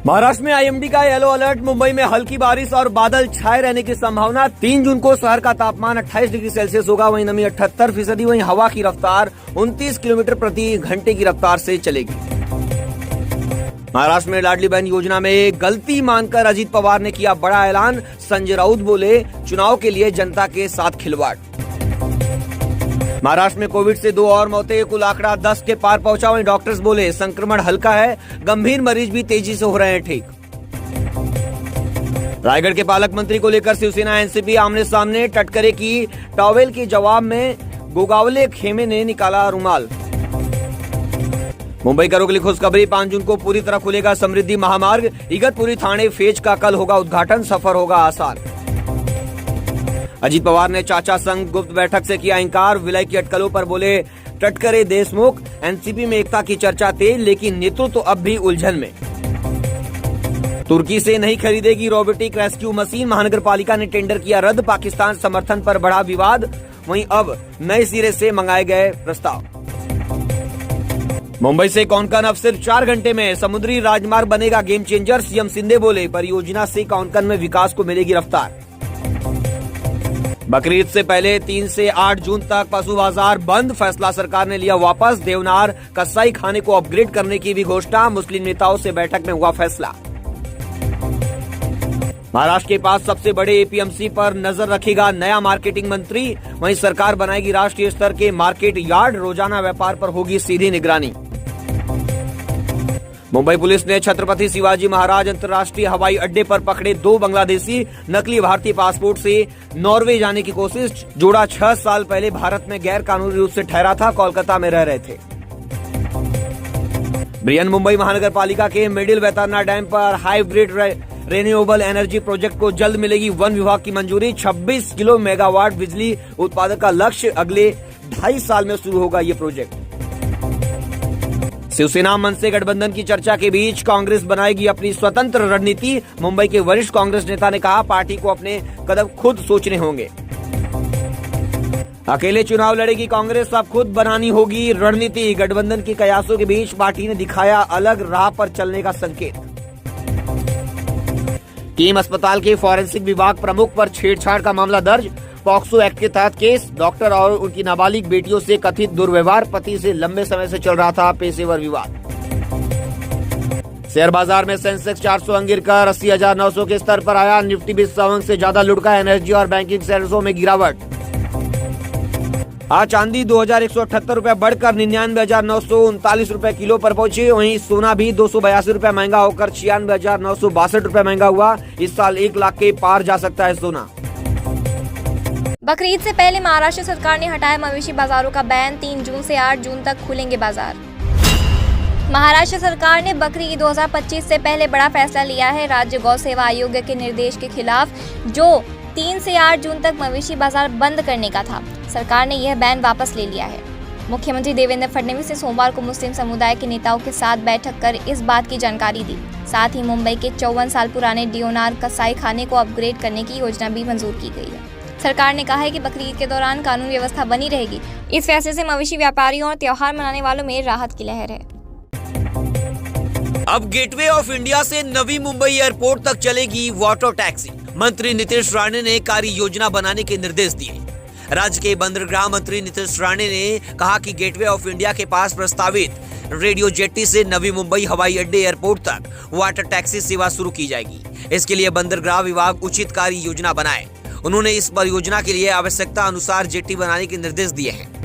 महाराष्ट्र में आईएमडी का yellow alert. Mumbai में हल्की बारिश और बादल छाए रहने की संभावना। 3 जून को शहर का तापमान 28 डिग्री सेल्सियस होगा। वहीं नमी 78%। वहीं हवा की रफ्तार 29 किलोमीटर प्रति घंटे की रफ्तार से चलेगी। महाराष्ट्र में लाडली बहन योजना में गलती मानकर अजीत पवार ने किया बड़ा ऐलान। संजय राउत बोले, चुनाव के लिए जनता के साथ खिलवाड़। महाराष्ट्र में कोविड से 2 और मौतें, कुल आंकड़ा 10 के पार पहुंचा। वहीं डॉक्टर्स बोले संक्रमण हल्का है, गंभीर मरीज भी तेजी से हो रहे हैं ठीक। रायगढ़ के पालक मंत्री को लेकर शिवसेना एनसीपी आमने सामने। टटकरे की टॉवेल के जवाब में गोगावले खेमे ने निकाला रुमाल। मुंबई करो के लिए खुशखबरी, 5 जून को पूरी तरह खुलेगा समृद्धि महामार्ग। इगतपुरी थाने फेज का कल होगा उद्घाटन, सफर होगा आसान। अजीत पवार ने चाचा संघ गुप्त बैठक से किया इंकार। विलय की अटकलों पर बोले टटकरे देशमुख। एनसीपी में एकता की चर्चा तेज, लेकिन नेतृत्व तो अब भी उलझन में। तुर्की से नहीं खरीदेगी रोबोटिक रेस्क्यू मशीन। महानगर पालिका ने टेंडर किया रद्द। पाकिस्तान समर्थन पर बढ़ा विवाद। वहीं अब नए सिरे से मंगाए गए प्रस्ताव। मुंबई से कोंकण अब सिर्फ 4 घंटे में समुद्री राजमार्ग बनेगा गेम चेंजर। सीएम शिंदे बोले परियोजना से कोंकण में विकास को मिलेगी रफ्तार। बकरीद से पहले 3 से 8 जून तक पशु बाजार बंद, फैसला सरकार ने लिया वापस। देवनार कसाई खाने को अपग्रेड करने की भी घोषणा। मुस्लिम नेताओं से बैठक में हुआ फैसला। महाराष्ट्र के पास सबसे बड़े एपीएमसी पर नजर रखेगा नया मार्केटिंग मंत्री। वहीं सरकार बनाएगी राष्ट्रीय स्तर के मार्केट यार्ड। रोजाना व्यापार पर होगी सीधी निगरानी। मुंबई पुलिस ने छत्रपति शिवाजी महाराज अंतर्राष्ट्रीय हवाई अड्डे पर पकड़े 2 बांग्लादेशी। नकली भारतीय पासपोर्ट से नॉर्वे जाने की कोशिश। जोड़ा 6 साल पहले भारत में गैर कानूनी रूप से ठहरा था, कोलकाता में रह रहे थे। ब्रियन मुंबई महानगर पालिका के मिडिल वैतरना डैम पर हाइब्रिड रिन्यूएबल एनर्जी प्रोजेक्ट को जल्द मिलेगी वन विभाग की मंजूरी। 26 किलो मेगावाट बिजली उत्पादन का लक्ष्य। अगले 2.5 साल में शुरू होगा ये प्रोजेक्ट। शिवसेना मनसे गठबंधन की चर्चा के बीच कांग्रेस बनाएगी अपनी स्वतंत्र रणनीति। मुंबई के वरिष्ठ कांग्रेस नेता ने कहा पार्टी को अपने कदम खुद सोचने होंगे। अकेले चुनाव लड़ेगी कांग्रेस, अब खुद बनानी होगी रणनीति। गठबंधन की कयासों के बीच पार्टी ने दिखाया अलग राह पर चलने का संकेत। टीम अस्पताल के फॉरेंसिक विभाग प्रमुख पर छेड़छाड़ का मामला दर्ज। पॉक्सो एक्ट के तहत केस। डॉक्टर और उनकी नाबालिग बेटियों से कथित दुर्व्यवहार। पति से लंबे समय से चल रहा था पेशेवर विवाद। शेयर बाजार में सेंसेक्स 400 अंक गिरकर 80,900 के स्तर पर आया। निफ्टी भी 100 अंक से ज्यादा लुढ़का। एनर्जी और बैंकिंग शेयरों में गिरावट। आज चांदी 2,178 रुपए बढ़कर 99,939 रुपए किलो पर पहुंची। वहीं सोना भी 282 रुपए महंगा होकर 96,962 रुपए महंगा हुआ। इस साल 1 लाख के पार जा सकता है सोना। बकरीद से पहले महाराष्ट्र सरकार ने हटाया मवेशी बाजारों का बैन। 3 जून से 8 जून तक खुलेंगे बाजार। महाराष्ट्र सरकार ने बकरीद 2025 से पहले बड़ा फैसला लिया है। राज्य गौ सेवा आयोग के निर्देश के खिलाफ जो 3 से 8 जून तक मवेशी बाजार बंद करने का था, सरकार ने यह बैन वापस ले लिया है। मुख्यमंत्री देवेंद्र फडणवीस ने सोमवार को मुस्लिम समुदाय के नेताओं के साथ बैठक कर इस बात की जानकारी दी। साथ ही मुंबई के 54 साल पुराने देवनार कसाई खाने को अपग्रेड करने की योजना भी मंजूर की गई है। सरकार ने कहा है कि बकरीद के दौरान कानून व्यवस्था बनी रहेगी। इस फैसले से मवेशी व्यापारियों और त्योहार मनाने वालों में राहत की लहर है। अब गेटवे ऑफ इंडिया से नवी मुंबई एयरपोर्ट तक चलेगी वाटर टैक्सी। मंत्री नीतीश राणे ने कार्य योजना बनाने के निर्देश दिए। राज्य के बंदरगाह मंत्री नीतीश राणे ने कहा कि गेटवे ऑफ इंडिया के पास प्रस्तावित रेडियो जेट्टी से नवी मुंबई हवाई अड्डे एयरपोर्ट तक वाटर टैक्सी सेवा शुरू की जाएगी। इसके लिए बंदरगाह विभाग उचित कार्य योजना बनाए। उन्होंने इस परियोजना के लिए आवश्यकता अनुसार जेट्टी बनाने के निर्देश दिए हैं।